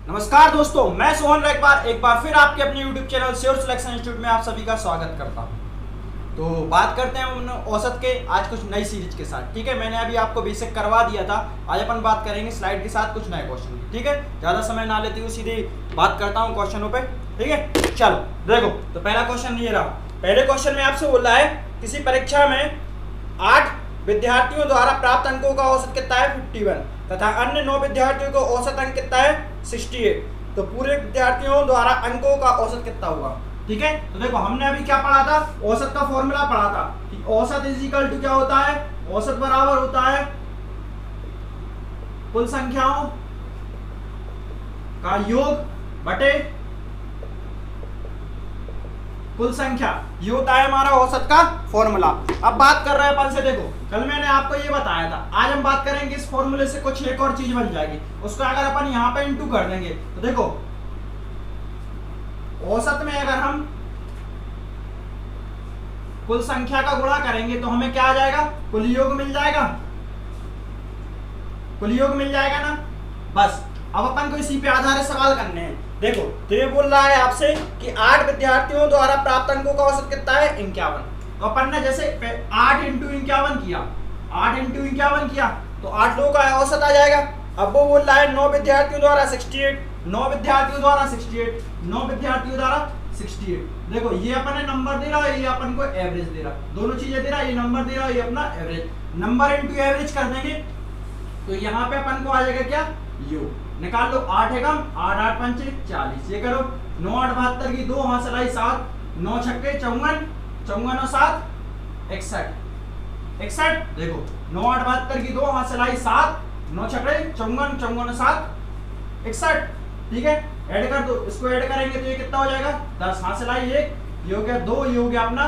नमस्कार दोस्तों, मैं सोहन एक बार फिर आपके अपने YouTube channel sure selection institute में आप सभी का स्वागत करता हूं। तो बात करते हैं हम औसत के आज कुछ नई सीरीज के साथ। ठीक है, मैंने अभी आपको बेसिक करवा दिया था। आज अपन बात करेंगे स्लाइड के साथ कुछ नए क्वेश्चन की। ठीक है, ज़्यादा समय ना लेते हुए सीधे बात करता हूँ क्वेश्चनों पे। ठीक है, चलो देखो। तो पहला क्वेश्चन ये रहा। पहले क्वेश्चन में आपसे बोल रहा है किसी परीक्षा में 8 विद्यार्थियों द्वारा प्राप्त अंकों का औसत कितना है 51 तथा अन्य 9 विद्यार्थियों को औसत अंक कितना है 68। तो पूरे विद्यार्थियों द्वारा अंकों का औसत कितना होगा। ठीक है, तो देखो हमने अभी क्या पढ़ा था, औसत का फॉर्मूला पढ़ा था कि औसत इज इक्वल टू क्या होता है, औसत बराबर होता है कुल संख्याओं का योग बटे कुल संख्या। ये होता है हमारा औसत का फॉर्मूला। अब बात कर रहे हैं अपन से, देखो कल मैंने आपको ये बताया था, आज हम बात करेंगे इस फॉर्मूले से कुछ एक और चीज बन जाएगी। उसको अगर अपन यहाँ पे इंटू कर देंगे तो देखो औसत में अगर हम कुल संख्या का गुणा करेंगे तो हमें क्या आ जाएगा, कुल योग मिल जाएगा। कुल योग मिल जाएगा ना। बस अब अपन को इसी पे आधारित सवाल करने हैं। देखो तो ये बोल रहा है आपसे कि 8 विद्यार्थियों द्वारा प्राप्त अंकों का औसत कितना है 51। तो अपन ने जैसे 8 इंटू 51 किया, 8 इंटू 51 किया तो 8 लोगों का औसत आ जाएगा। अब वो बोल रहा है 9 विद्यार्थियों द्वारा 68, 9 विद्यार्थियों द्वारा 68, 9 विद्यार्थियों द्वारा 68। देखो ये अपन ने नंबर दे रहा है, ये अपन को एवरेज दे रहा, दोनों चीजें दे रहा है। ये नंबर दे रहा है, ये अपना एवरेज। नंबर इंटू एवरेज कर देंगे तो यहाँ पे अपन को आ जाएगा क्या, योग। निकाल लो, 8 है कम, 8 8 5 40। ये करो 9 8 72 की 2 हाथ सलाई 7, 9 छक्के 54, 54 और 7 61, 61। देखो 9 8 72 की 2 हाथ सलाई 7, 9 छक्के 54, 54 और 7 61। ठीक है, ऐड कर दो, इसको ऐड करेंगे तो ये कितना हो जाएगा 10, हाथ सलाई 1, ये हो गया 2, ये हो गया अपना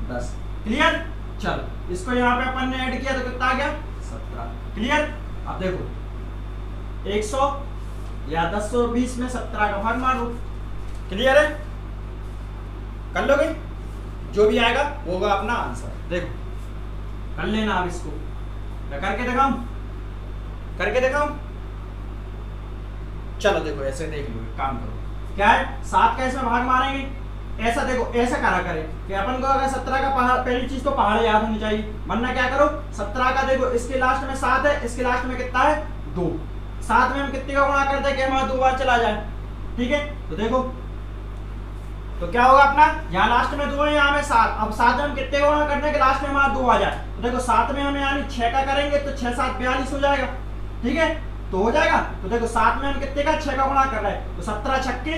10। क्लियर। चलो इसको यहाँ पे अपन ने ऐड किया तो कितना आ गया 17। क्लियर। अब देखो 100 या 1020 में 17 का भाग मारो। क्लियर है, कर लोगे, जो भी आएगा वो होगा अपना आंसर। देखो कर लेना। अब इसको करके दिखाऊं, करके दिखाऊं। चलो देखो ऐसे देख लो, काम करो। क्या है 7 का इसमें भाग मारेंगे, ऐसा देखो, ऐसा करा करें कि अपन को अगर 17 का पहाड़, पहली चीज तो पहाड़ याद होनी चाहिए, वरना क्या करो 17 का देखो इसके लास्ट में 7 है, इसके लास्ट में कितना है 2। 7 में हम कितने का गुणा करते हैं कि हमारा 2 बार चला जाए। ठीक है, तो देखो तो क्या होगा अपना, यहाँ लास्ट में 2 है, यहाँ में 7। अब 7 में हम कितने का गुणा करते हैं कि लास्ट में हमारा 2 आ जाए। तो देखो 7 में हम यानी 6 का करेंगे तो 6 7 42 हो जाएगा। ठीक है, तो हो जाएगा। तो देखो 7 में हम कितने का 6 का गुणा कर रहे हैं तो 17 छक्के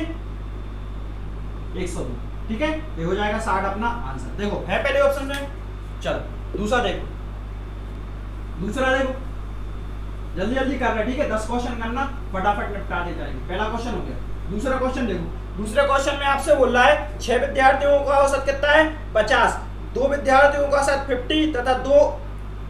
102। ठीक है, ये हो जाएगा 60 अपना आंसर। देखो है पहले ऑप्शन में। चलो दूसरा देखो, दूसरा देखो, जल्दी जल्दी कर रहे हैं। ठीक है, 10 क्वेश्चन करना, फटाफट निपटाते जाएंगे। पहला क्वेश्चन हो गया। दूसरा क्वेश्चन देखो, दूसरे क्वेश्चन में आपसे बोल रहा है 6 विद्यार्थियों का औसत कितना है 50, 2 विद्यार्थियों का औसत 50 तथा 2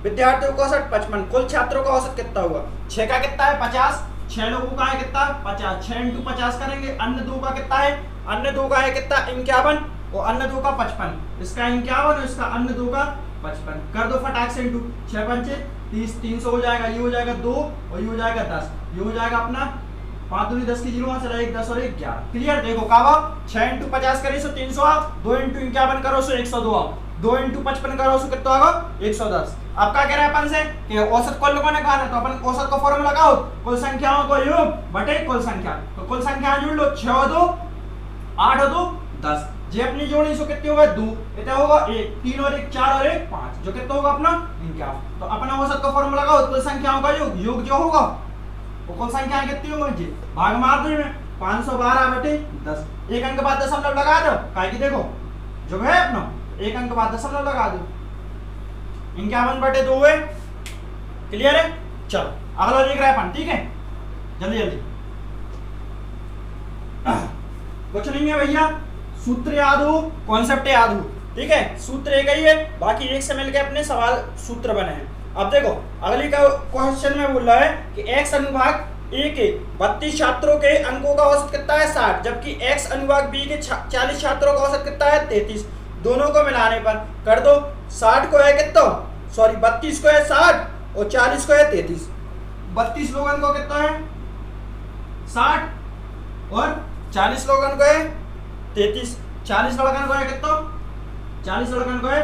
विद्यार्थियों का औसत 55। कुल छात्रों का औसत कितना हुआ। 6 का कितना है 50, 6 लोगों का है कितना 50, 6 इंटू 50 करेंगे। अन्य 2 का कितना है, अन्य 2 का है कितना 51 और अन्य 2 का 55। इसका 51 और इसका अन्य 2 का 55। कर दो फटाक से इंटू 6 पंचे 30, 300 हो जाएगा। ये हो जाएगा 2 और ये हो जाएगा 10। ये हो जाएगा अपना 5 दूनी 10 की 0 वहां से 1 10 और 1 11। क्लियर। देखो का 6 इंटू 50 करी सो 300, 2 इंटू 51 करो सो 102, 2 इंटू 55 करो सो कितना होगा 110। अब क्या कह रहे हैं अपन से कि औसत कुल लोगों ने कहा ना, तो अपन औसत का फॉर्मूला लगाओ, कुल संख्याओं को योग बटे कुल संख्या। तो कुल संख्या जोड़ लो, 6 और 2 8 और 2 10। जे अपनी जोड़ी सो कितनी होगा 2, इतना होगा 1, 3 और 1 4 और 1 5, जो कितना होगा अपना 51। तो अपना औसत का फॉर्मूला लगाओ, कुल संख्याओं का योग, योग जो होगा वो कुल संख्याएं कितनी होंगी, भाग मार दो में 512 बटे 10। एक अंक बाद दशमलव लगा दो, काहे की देखो जो है अपना एक अंक बाद दशमलव लगा दो, 51 बटे 2 है। क्लियर है। चलो अगला देख रहे हैं अपन। ठीक है, जल्दी जल्दी, कुछ नहीं है भैया, सूत्र याद हो, कॉन्सेप्ट याद हो। ठीक है, सूत्र एक ही है, बाकी एक से मिलकर अपने सवाल सूत्र बने हैं। अब देखो अगली का क्वेश्चन में बोल रहा है कि x अनुभाग ए के 32 छात्रों के अंकों का औसत कितना है 60, जबकि x अनुभाग बी के 40 छात्रों का औसत कितना है 33। दोनों को मिलाने पर कर दो, 60 को है कितना, सॉरी 32 को है 60 और 40 को है 33। 32 लोगों को कितना है 60 और 40 लोगन को है 33, 40 लड़कन को है कितना, 40 लड़कन को है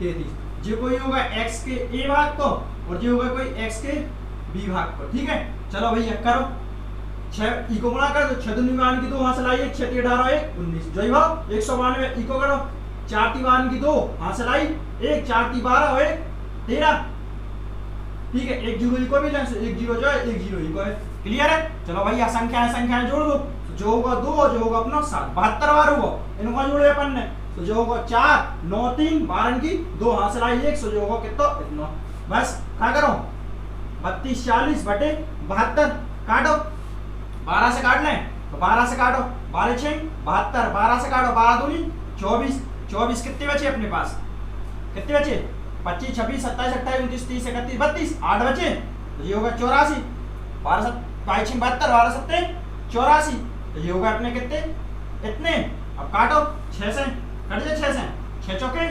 33। जो कोई होगा x के a भाग को और जो होगा कोई x के b भाग को, ठीक है। चलो भैया करो, 6 ई को गुणा कर दो, 6 दूनी 2 की 2 हां से लाइए, 6 3 18 1 19, जो ही भाव 192 ई को करो, 4 3 1 की 2 हां से लाई 1, 4 3 12 1 13, ठीक है। 1 0 ई को भी लें, 1 0 जो है 1 0 ई को है, क्लियर है। चलो भैया संख्याएं जोड़ दो, जो होगा 2 जो होगा अपना 7, 72 बार हुआ, इनको जोड़े अपन ने, तो जो होगा 4 9 3 12 की 2 हां से लाई 1, जो होगा कितना इतना, बस क्या करो 32 40 बटे 72 काटो, 12 से काट लें तो 12 से काटो, 12 6 72, 12 से काटो 12 दूनी 24, 24 कितने बचे अपने पास, कितने बचे 25 26 27 28 29 30 31 32, 8 बचे, तो ये होगा 84, 12 5 6 72 12 7 84, तो ये होगा अपने कितने इतने। अब काटो 6 से कट जाए, 6 से 6 चौके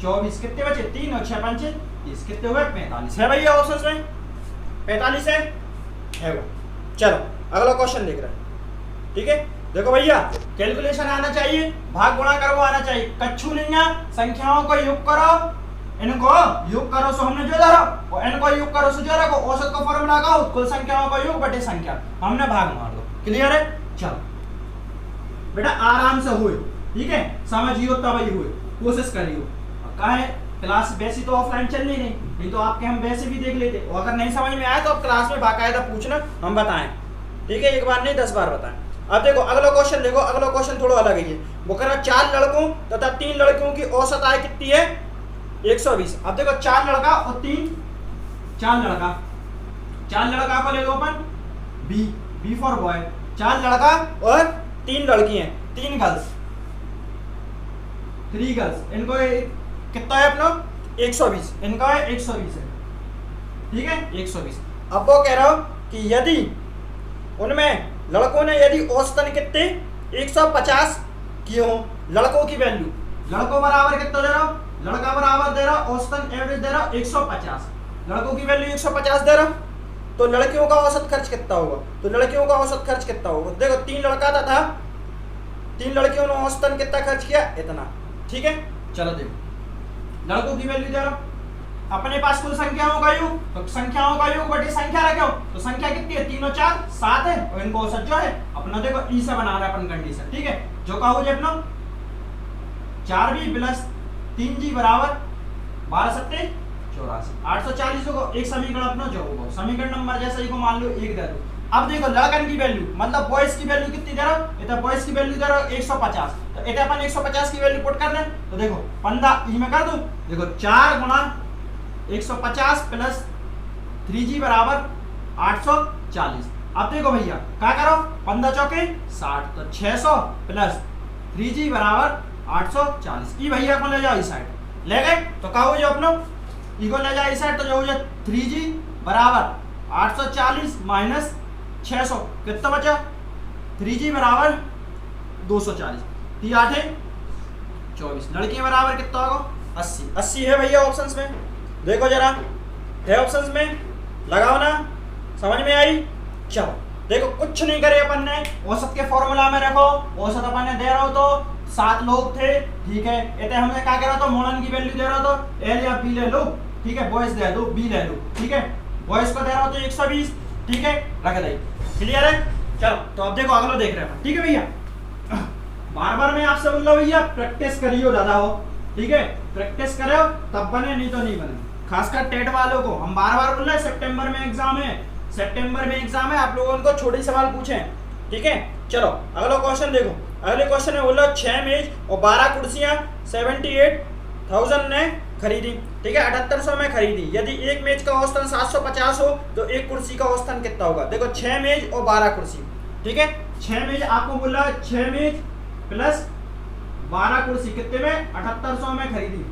24, कितने बचे 3 और 6 पंचे 30, कितने हुए 45 है भैया ऑप्शंस में 45 है वो। चलो अगला क्वेश्चन देख रहे हैं, ठीक है। देखो भैया कैलकुलेशन आना चाहिए, भाग गुणा करो आना चाहिए, कच्छू नहीं है, संख्याओं को योग करो, इनको योग करो सो हमने जो धरो और इनको योग करो सो जो रखो, औसत का फॉर्मूला का कुल संख्याओं का योग बटे संख्या, हमने भाग मार दो, क्लियर है। चलो बेटा आराम से हुए, ठीक है, समझियो तब ही हुए, कोशिश करियो। कहा क्लास वैसी तो ऑफलाइन चल नहीं तो आपके हम वैसे भी देख लेते, और अगर नहीं समझ में आया तो आप क्लास में बाकायदा पूछना, हम बताएं, ठीक है, एक बार नहीं 10 बार बताएं। अब देखो अगला क्वेश्चन, देखो अगला क्वेश्चन थोड़ा अलग है, वो कह रहा 4 लड़कों तथा 3 लड़कियों की औसत आय कितनी है 120। अब देखो 4 लड़का और 4 लड़का को ले लो अपन बी फॉर बॉय, 4 लड़का और 3 लड़की हैं, 3 गर्ल्स, इनको कितना है अपना 120, इनका है 120 है, ठीक है 120। अब वो कह रहा हूं कि यदि उनमें लड़कों ने यदि औसतन कितने 150 किए हो, लड़कों की वैल्यू, लड़कों बराबर कितना दे रहा हूं, लड़का बराबर दे रहा औसतन एवरेज दे रहा 150, लड़कों की वैल्यू 150 दे रहा, तो लड़कियों का औसत खर्च कितना होगा, तो लड़कियों का औसत खर्च कितना होगा, देखो 3 लड़का था 3 लड़कियों ने औसतन कितना खर्च किया इतना, ठीक है। चलो देखो लड़कों की वैल्यू दे रहा, अपने पास कुल संख्याओं का योग, तो संख्याओं का योग बटे संख्या रखो, तो संख्या कितनी है 3 और 4 7 है, और इनको औसत जो है अपना देखो ई से बना रहा है अपन कंडीशन, ठीक है। जो का हो जाए अपना 4b प्लस 3g बराबर 12 7 84, 840 होगा एक समीकरण अपना जो होगा, समीकरण नंबर जैसा ही को मान लो 1 दे दो। अब देखो लड़कन की वैल्यू मतलब बॉयज की वैल्यू कितनी दे रहा हूं, इधर बॉयज की वैल्यू दे रहा हूं 150, तो इधर अपन 150 की वैल्यू पुट कर लें, तो देखो 15 ई में कर दूं, देखो 4 गुना 150 प्लस 3g बराबर 840। अब देखो भैया क्या करो 15 चौके 60, तो 600 प्लस 3g बराबर 840, ई भैया को ले जाओ इस साइड, ले गए तो क्या हो जाए अपना ई को ले जाओ इस साइड, तो जो हो जाए 3g बराबर 840 माइनस 600 कितना बचा 3g बराबर 240, 3 8 24, लड़की बराबर कितना होगा 80, 80 है भैया ऑप्शंस में, देखो जरा है ऑप्शंस में, लगाओ ना, समझ में आई। चलो देखो कुछ नहीं करे अपन ने, औसत के फॉर्मूला में रखो, औसत अपन ने दे रहा हो तो 7 लोग थे, ठीक है, इतने हमने क्या करा तो मोड़न की वैल्यू दे रहा हो तो एल या बी ले लो, ठीक है, बॉयज दे दो बी ले लो, ठीक है, बॉयज को दे रहा हो तो 120, ठीक है, रख दे, क्लियर है। चलो तो अब देखो अगला देख रहे हैं, ठीक है भैया, बार बार मैं आपसे बोल रहा हूं भैया प्रैक्टिस करियो दादा हो, ठीक है, प्रैक्टिस करो तब बने, नहीं तो नहीं बने, खासकर टेट वालों को हम बार बार बोल रहे हैं, सितंबर में एग्जाम है, सितंबर में एग्जाम है, आप लोगों को छोटे सवाल पूछें, ठीक है। चलो अगला क्वेश्चन देखो, अगले क्वेश्चन में बोला 6 मेज और 12 कुर्सियां 78,000 ने खरीदी, ठीक है, 7800 में खरीदी, यदि एक मेज का औसतन 750 हो तो एक कुर्सी का औसतन कितना होगा, देखो 6 मेज और 12 कुर्सी, ठीक है, 6 मेज आपको बोला 6 मेज प्लस 12 कुर्सी कितने में 7800 में खरीदी,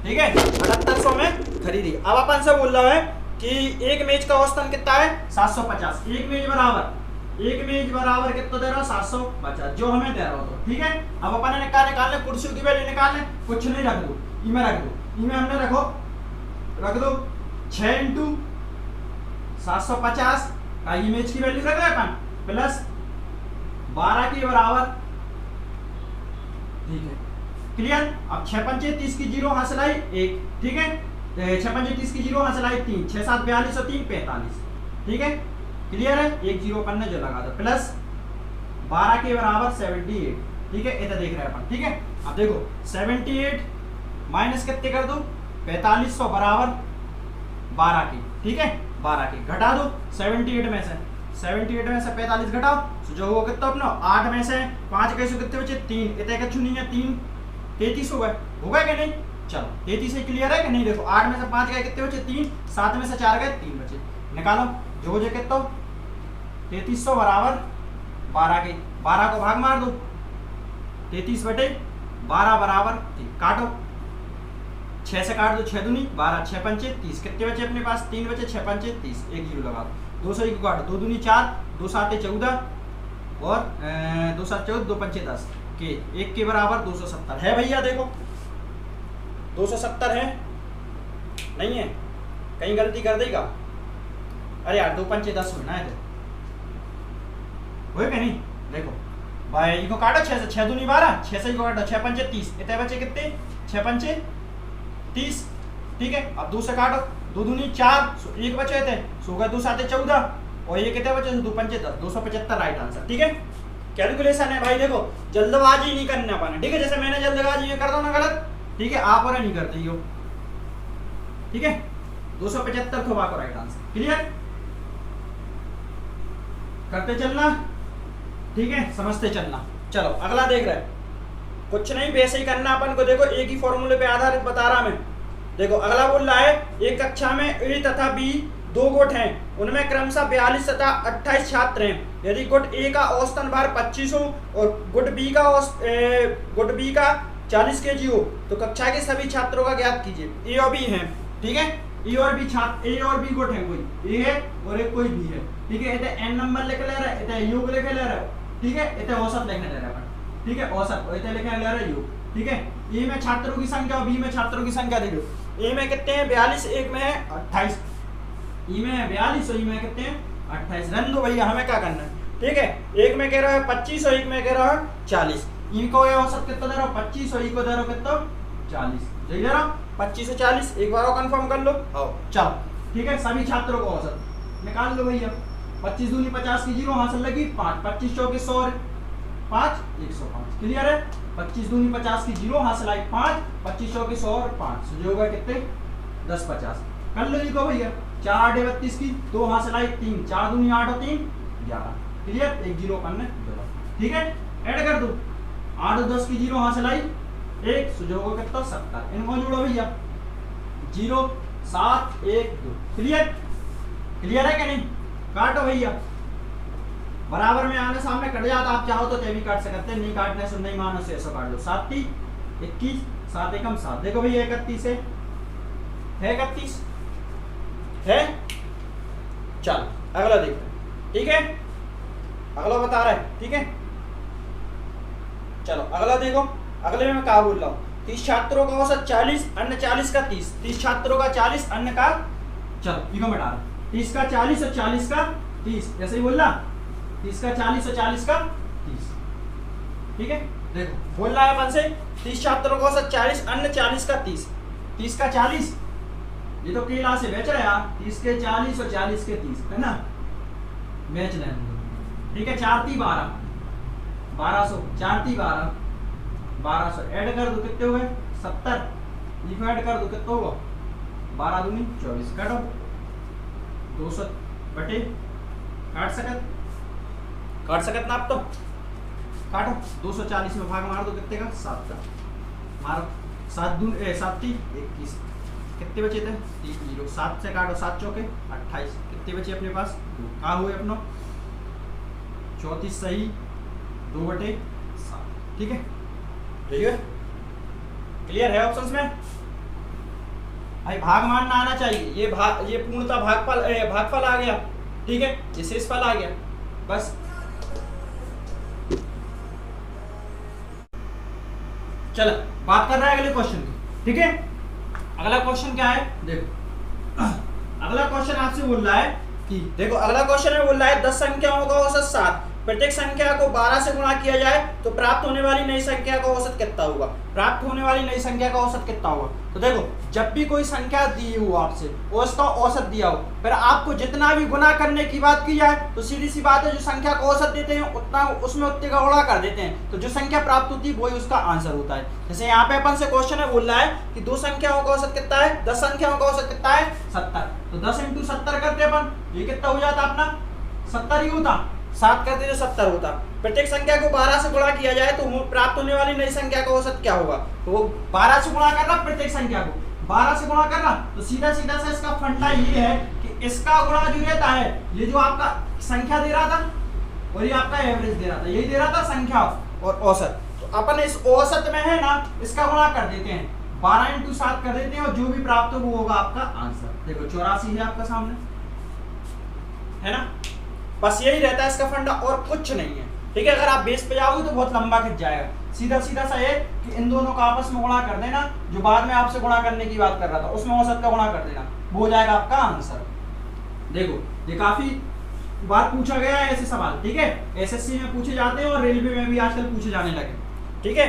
ठीक है, 7800 में खरीदी। अब अपन से बोल रहा है कि एक मेज का औसतन कितना है 750, एक मेज बराबर कितना दे रहा है 750, जो हमें दे रहा हो तो, ठीक है। अब अपन ने निकालने कुर्सियों की वैल्यू निकालने, कुछ नहीं रख दो, ई में रख दो, ई में हमने रख दो 6 इंटू 750 का इमेज की वैल्यू रख रहे अपन प्लस 12 के बराबर, ठीक है क्लियर। अब 6 पंचे 30 की 0 हासिल आई 1, ठीक है 6 पंचे 30 की 0 हासिल आई 3, 6 7 42 और 3 45, ठीक है क्लियर है। एक 0 अपन ने जो लगा दो, प्लस 12 के बराबर 78, ठीक है इधर देख रहे हैं अपन, ठीक है। अब देखो 78 माइनस कितने कर दो 4500 बराबर 12 की, ठीक है 12 की घटा दो 78 में से 45 घटाओ, तो जो होगा कितना अपना 8 में से 5 कैसे कितने बचे 3, इतने कछु नहीं है 3 33 हो गए, होगा कि नहीं। चलो 33 से क्लियर है कि नहीं। देखो 8 में से 5 गए कितने बचे 3, 7 में से 4 गए 3 बचे, निकालो जो हो जाए कितना 3300 बराबर 12 के, 12 को भाग मार दो 33 बटे 12 बराबर 3, काटो 6 से काट दो 6 दूनी 12, 6 पंचे 30, कितने बचे अपने पास 3 बचे, 6 पंचे 30, एक 0 लगा दो, 200 को काटो 2 दूनी 4, 2 7 14 और 2 7 14, 2 पंचे 10 के 1 के बराबर 270 है भैया। देखो 270 है, नहीं है कहीं गलती कर देगा, अरे यार 2 पंचे 10 होना है तो हो नहीं। देखो भाई को काटो 6 से, 6 दूनी 12, 6 से को काटो 6 पंचे 30, इतने बचे कितने 6 पंचे 30, ठीक है। अब 2 से काटो 2 दूनी 4, 1 बचे थे, सो गए 2 7 14 और ये कितने बचे 2 पंचे 10, 275 राइट आंसर, ठीक है। कैलकुलेशन है भाई, देखो जल्दबाजी नहीं करना पाना, ठीक है। जैसे मैंने जल्दबाजी में करता हूँ ना गलत, ठीक है आप और नहीं करते हो, ठीक है 275 थोड़ा को राइट आंसर, क्लियर करते चलना, ठीक है समझते चलना। चलो अगला देख रहे हैं, कुछ नहीं वैसे ही करना अपन को। देखो एक ही फॉर्मूले पे आधारित बता रहा मैं। देखो अगला बोल रहा है एक कक्षा में ए तथा बी 2 गुट हैं, उनमें क्रमशः 42 तथा 28 छात्र हैं। यदि गुट ए का औसतन भार 25 हो और गुट बी का 40 kg हो तो कक्षा के सभी छात्रों का ज्ञात कीजिए। ए और बी हैं, ठीक है ए और बी छात्र, ए और बी गुट है, कोई ए है और एक कोई बी है, ठीक है। इतने एन नंबर लिख ले रहा है, इतने योग लिख ले रहा है, ठीक है इतने औसत लिखने ले रहा है, ठीक है औसत इतने लिखने ले रहा है योग, ठीक है। ए में छात्रों की संख्या और बी में छात्रों की संख्या देखो, ए में कितने हैं 42, एक में है 28, ई में है 42 और ई में कितने हैं 28, रन दो भैया हमें क्या करना है, ठीक है। एक में कह रहा है 25 और एक में कह रहा है 40, ई को ये औसत कितना दे रहा हूं 25 और ई को दे रहा हूं कितना 40, सही दे रहा हूं 25 और 40, एक बार और कंफर्म कर लो। आओ चलो ठीक है, सभी छात्रों को औसत निकाल लो भैया। 25 दूनी 50 की 0 हासिल लगी 5, 25 चौके 100 5 105, क्लियर है। 25 दूनी 50 की 0 हासिल आई 5, 25 चौके 100 और 5, जो होगा कितने 10 50, कर लो इनको भैया। 4 8 32 की 2 हासिल आई 3, 4 दूनी 8 और 3 11, क्लियर। एक 0 करने ठीक है, ऐड कर दो 8 और 10 की 0 हासिल आई 1, सो जो होगा कितना 70, इनको जोड़ो भैया 0 7 1 2, क्लियर क्लियर है कि नहीं। काटो भैया, बराबर में आने सामने कट जाता, आप चाहो तो भी काट सकते हैं, नहीं काटने से नहीं मानो से ऐसा काट दो। 7 3 21, 7 एकम 7, देखो भैया 31 है 31 है। चल अगला देखते हैं, ठीक है अगला बता रहा है, ठीक है। चलो अगला देखो, अगले में क्या बोल रहा हूँ 30 छात्रों का औसत 40, अन्य 40 का 30, 30 छात्रों का 40 अन्य का, चलो इको मिटा 30 का 40 और 40 का 30, ऐसे ही बोल रहा 30 का 40 और 40 का 30, ठीक है। देखो बोल रहा है अपन से 30 छात्रों का औसत 40, अन्य 40 का 30, 30 का 40, ये तो केला से बेच रहे हैं यार, 30 के 40 और 40 के 30 है ना, बेच रहे हैं, ठीक है। 4 3 12 1200, 4 3 12 1200, ऐड कर दो कितने हुए 70, ये ऐड कर दो कितना हुआ 12 दूनी 24, काटो 200 बटे काट सकत ना आप तो काटो 240 में भाग मार दो कितने का 7 का, मारो 7 दून 7 3 21, कितने बचे थे 3 0, 7 से काटो 7 चौके 28, कितने बचे अपने पास 2, कहा हुए अपना 34 सही 2 बटे 7, ठीक है क्लियर है ऑप्शंस में भाई। भाग मारना आना चाहिए, ये पूर्णतः भागफल आ गया, ठीक है, ये शेषफल आ गया बस। चलो बात कर रहे हैं अगले क्वेश्चन की, ठीक है। अगला क्वेश्चन क्या है देखो, अगला क्वेश्चन आपसे बोल रहा है कि देखो अगला क्वेश्चन में बोल रहा है 10 संख्याओं का औसत 7, प्रत्येक संख्या को 12 से गुणा किया जाए तो प्राप्त होने वाली नई संख्या का औसत कितना होगा? प्राप्त होने वाली नई संख्या का औसत कितना होगा? तो देखो, जब भी कोई संख्या दी हो आपसे और उसका औसत दिया हो, फिर आपको जितना भी गुणा करने की बात की जाए तो सीधी सी बात है, जो संख्या का औसत देते हैं उतना उसमें उतने का गुणा कर देते हैं, तो जो संख्या प्राप्त होती है वही उसका आंसर होता है। जैसे यहाँ पे अपन से क्वेश्चन है, बोल रहा है कि 2 संख्याओं का औसत कितना है? 10 संख्याओं का औसत कितना है? 70। तो 10 × 70 करते अपन, ये कितना हो जाता अपना? 70 ही होता। 7 करते तो 70 होता। प्रत्येक संख्या को 12 से गुणा किया जाए तो प्राप्त होने वाली नई संख्या का औसत क्या होगा? तो वो 12 से गुणा करना, प्रत्येक संख्या को 12 से गुणा करना, तो सीधा सीधा सा इसका फंडा ये है कि इसका गुणा जो रहता है, ये जो आपका संख्या दे रहा था और ये आपका एवरेज दे रहा था, यही दे रहा था संख्या और औसत, तो अपन इस औसत में है ना इसका गुणा कर देते हैं, 12 × 7 कर देते हैं और जो भी प्राप्त हो वो होगा आपका आंसर। देखो 84 है आपका सामने, है ना? बस यही रहता है इसका फंडा और कुछ नहीं है। ठीक है, अगर आप बेस पे जाओगे तो बहुत लंबा खिंच जाएगा। सीधा सीधा सा है कि इन दोनों का आपस में गुणा कर देना, जो बाद में आपसे गुणा करने की बात कर रहा था उसमें औसत का गुणा कर देना, वो हो जाएगा आपका आंसर। देखो ये काफी बार पूछा गया है ऐसे सवाल, ठीक है, एसएससी में पूछे जाते हैं और रेलवे में भी आजकल पूछे जाने लगे। ठीक है,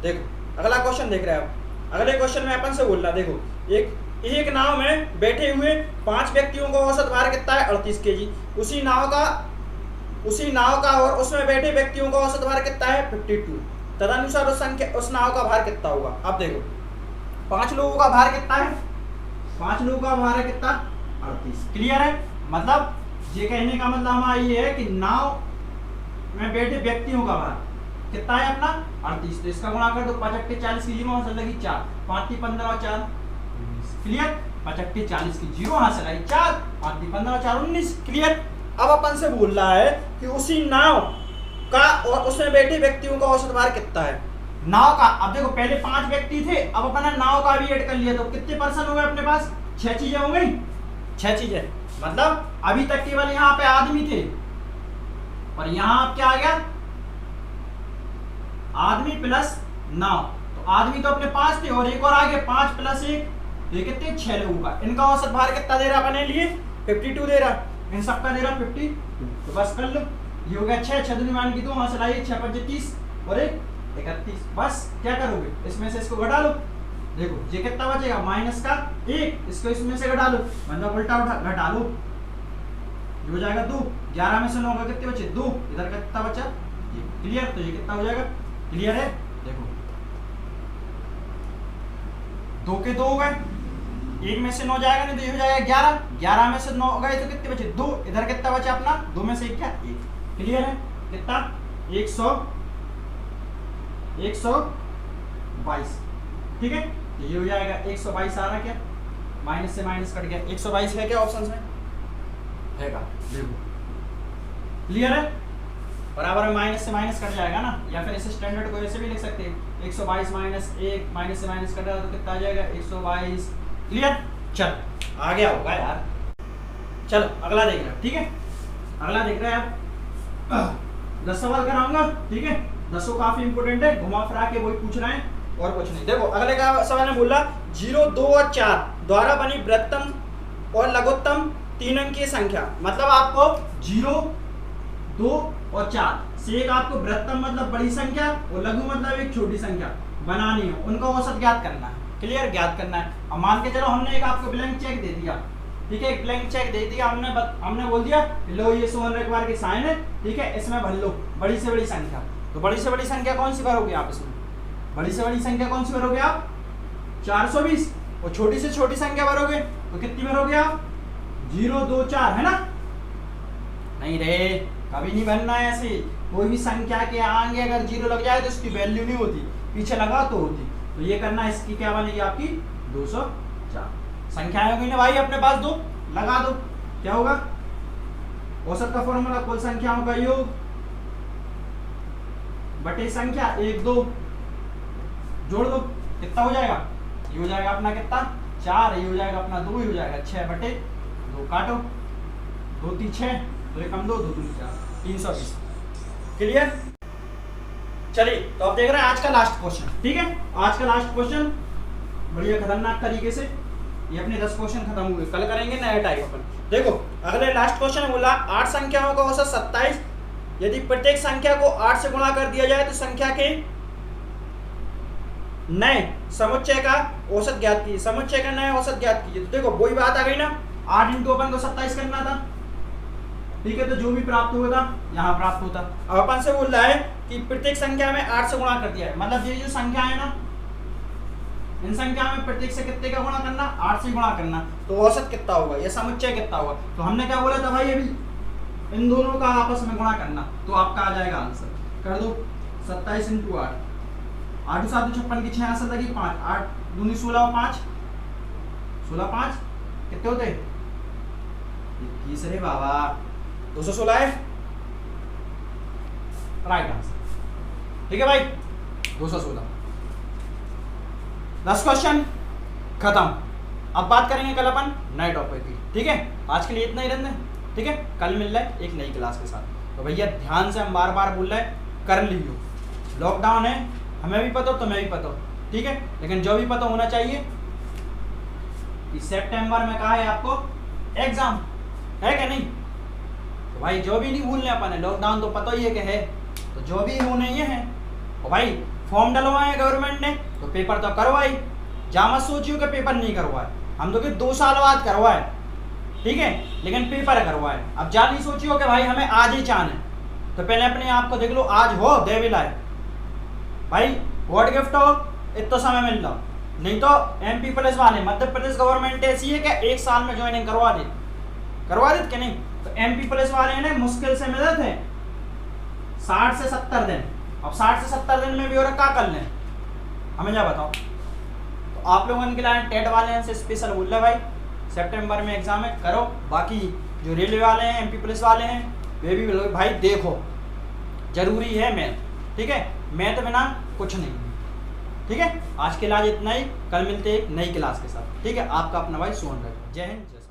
देखो अगला क्वेश्चन देख रहे हैं आप। अगले क्वेश्चन में अपन से बोल रहा, देखो एक नाव में बैठे हुए 5 व्यक्तियों का औसत भार कितना है? 38 kg। उसी नाव का और उसमें बैठे व्यक्तियों का औसत भार कितना है? 52। तदनुसार उस नाव का भार कितना होगा? अब देखो 5 लोगों का भार कितना है? 5 लोगों का भार है कितना? 38। क्लियर है? मतलब ये कहने का मतलब हमारा ये है कि नाव में बैठे व्यक्तियों का भार कितना है अपना? 38। तो इसका गुणा कर दो, 5 × 40 की 0 हासिल लगी 4, 5 × 15 और 4। क्लियर? 5 × 40 की 0 हासिल आई 4, 5 × 15 और 4 19। क्लियर? अब अपन से बोल रहा है कि उसी नाव का और उसमें बैठे व्यक्तियों का औसत भार कितना है? नाव का, अब देखो पहले 5 व्यक्ति थे, अब अपन ने नाव का भी ऐड कर लिया, तो कितने पर्सन हो गए अपने पास? 6 चीजें हो गई, 6 चीजें। मतलब अभी तक केवल यहाँ पे आदमी थे और यहाँ अब क्या आ गया? आदमी प्लस नाव। तो आदमी तो अपने 5 थे और एक और आगे 5 + 1, ये कितने? 6 लोगों का। इनका औसत भार कितना दे रहा अपने लिए? 52 दे रहा, इन सबका दे रहा 52। तो बस कर लो, ये हो गया 6, 6 दूनी मान की 2 हासिल आई, 6 × 5 = 30 और 1 31। बस क्या करोगे? इसमें से इसको घटा लो, देखो ये कितना बचेगा? -1, इसको इसमें से घटा लो, मतलब उल्टा घटा लो, ये हो जाएगा 2। 11 में से 9 का कितने बचे? 2। इधर कितना बचा? ये। क्लियर? तो ये कितना हो जाएगा? क्लियर है? देखो 2 के 2 हो गए, 1 में से 9 जाएगा नहीं तो ये हो जाएगा 11। 11 में से 9 गए तो कितने बचे? 2। इधर कितना बचा अपना? 2 में से 1 क्या? 1। क्लियर है? कितना? 122। ठीक है, ये हो जाएगा 122 आ रहा क्या? माइनस से माइनस कट गया, 122 है क्या ऑप्शन में? हैगा, देखो क्लियर है? बराबर में माइनस से माइनस कट जाएगा ना, या फिर इसे स्टैंडर्ड को ऐसे भी लिख सकते हैं, 122 - 1 माइनस से माइनस कट रहा तो कितना आ जाएगा? 122। क्लियर? चल आ गया होगा यार। चलो अगला देख रहे हैं, ठीक है, अगला देख रहे हैं आप। 10 सवाल कराऊंगा, ठीक है, 10 काफी इंपोर्टेंट है, घुमा फिरा के वही पूछ रहे हैं और कुछ नहीं। देखो अगले का सवाल ने बोला 0, 2 और 4 द्वारा बनी बृहत्तम और लघुत्तम 3 अंकीय संख्या। मतलब आपको 0, 2 और 4 से एक आपको बृहत्तम मतलब बड़ी संख्या और लघु मतलब एक छोटी संख्या बनानी है, उनका औसत ज्ञात करना है। क्लियर? ज्ञात करना है। अब मान के चलो हमने एक आपको ब्लैंक चेक दे दिया, ठीक है, एक ब्लैंक चेक दे दिया, हमने बोल दिया लो ये सोहन रेखवार की साइन है, ठीक है, इसमें भर लो बड़ी से बड़ी संख्या। तो बड़ी से बड़ी संख्या कौन सी भरोगे आप इसमें? बड़ी से बड़ी संख्या कौन सी भरोगे आप? 420। और छोटी से छोटी संख्या भरोगे तो कितनी भरोगे आप? 0, 2, 4, है ना? नहीं रे, कभी नहीं बनना है ऐसे। कोई भी संख्या के आगे अगर 0 लग जाए तो उसकी वैल्यू नहीं होती, पीछे लगा तो होती। तो ये करना, इसकी क्या बनेगी आपकी? 204। संख्याएं होगी ना भाई अपने पास, 2 लगा दो, क्या होगा? औसत का फॉर्मूला कुल संख्याओं का योग बटे संख्या 1, 2 जोड़ दो, कितना हो जाएगा? ये हो जाएगा अपना कितना? 4, ये हो जाएगा अपना 2, ये हो जाएगा 6/2। काटो, 2 3 6, 2 1 2, 2 2 4, 320। क्लियर? चलिए तो अब देख रहे हैं आज का लास्ट क्वेश्चन, ठीक है, आज का लास्ट क्वेश्चन बढ़िया खतरनाक तरीके से ये अपने 10 क्वेश्चन खत्म हुए, कल करेंगे नया टाइप अपन। देखो अगले लास्ट क्वेश्चन बोला 8 संख्याओं का औसत 27 यदि प्रत्येक संख्या को 8 से गुणा कर दिया जाए तो संख्या के नए समुच्चय का औसत ज्ञात कीजिए। समुच्चय का नए औसत ज्ञात कीजिए। तो देखो वही बात आ गई ना, 8 इंटू अपन को 27 करना था, ठीक है। तो जो भी प्राप्त हुआ था यहाँ प्राप्त होता। अब अपन से बोल रहा है कि प्रत्येक संख्या में 8 से गुणा कर दिया है, मतलब ये जो संख्या है ना, इन संख्या में प्रत्येक से कितने का गुणा करना, 8 से गुणा करना। तो औसत कितना होगा, ये समुच्चय कितना होगा। तो हमने क्या बोला था भाई, अभी इन दोनों का आपस में गुणा करना, तो आपका आ जाएगा आंसर। कर दो 27 इंटू 8, 8 7 56 की 6 7 की 5, 8 दूनी 16 और 5 16 5 कितने होते 21 रे बाबा, 216 है राइट आंसर। ठीक है भाई, 216। 10 क्वेश्चन खत्म। अब बात करेंगे कल अपन नए टॉपिक की। ठीक है, आज के लिए इतना ही रहने। ठीक है, कल मिल रहा है एक नई क्लास के साथ। तो भैया ध्यान से हम बार बार बोल रहे हैं, कर लियो। लॉकडाउन है, हमें भी पता हो, तुम्हें भी पता हो, ठीक है। लेकिन जो भी पता होना चाहिए कि सितंबर में कहा है आपको एग्जाम है क्या नहीं। तो भाई जो भी नहीं भूलने अपन है, लॉकडाउन तो पता ही है कि है, तो जो भी होने ये है। और भाई फॉर्म डलवाए गवर्नमेंट ने तो पेपर तो करवाई, जा मत सोचियो कि पेपर नहीं करवाए, हम तो कि 2 साल बाद करवाए, ठीक है, लेकिन पेपर करवाए। अब जा नहीं सोचियो कि भाई हमें आज ही चाहना है, तो पहले अपने आप को देख लो, आज हो दे विलाय भाई, व्हाट गिफ्ट हो, इतना समय मिल रहा। नहीं तो MP पुलिस वाले, मध्य प्रदेश गवर्नमेंट ऐसी है कि 1 साल में ज्वाइनिंग करवा दी कि नहीं। तो MP पुलिस वाले ने मुश्किल से मिले थे 60 से 70 दिन। अब 60 से 70 दिन में भी और क्या कर लें, हमें क्या बताओ। तो आप लोगों के लिए टेट वाले हैं से स्पेशल बोल रहे भाई, सितंबर में एग्जाम है, करो। बाकी जो रेलवे वाले हैं, MP पुलिस वाले हैं, वे भी भाई देखो, जरूरी है मैथ, ठीक है, मैथ बिना कुछ नहीं। ठीक है, आज के लिए इतना ही, कल मिलते हैं एक नई क्लास के साथ। ठीक है, आपका अपना भाई सोहन। जय हिंद, जय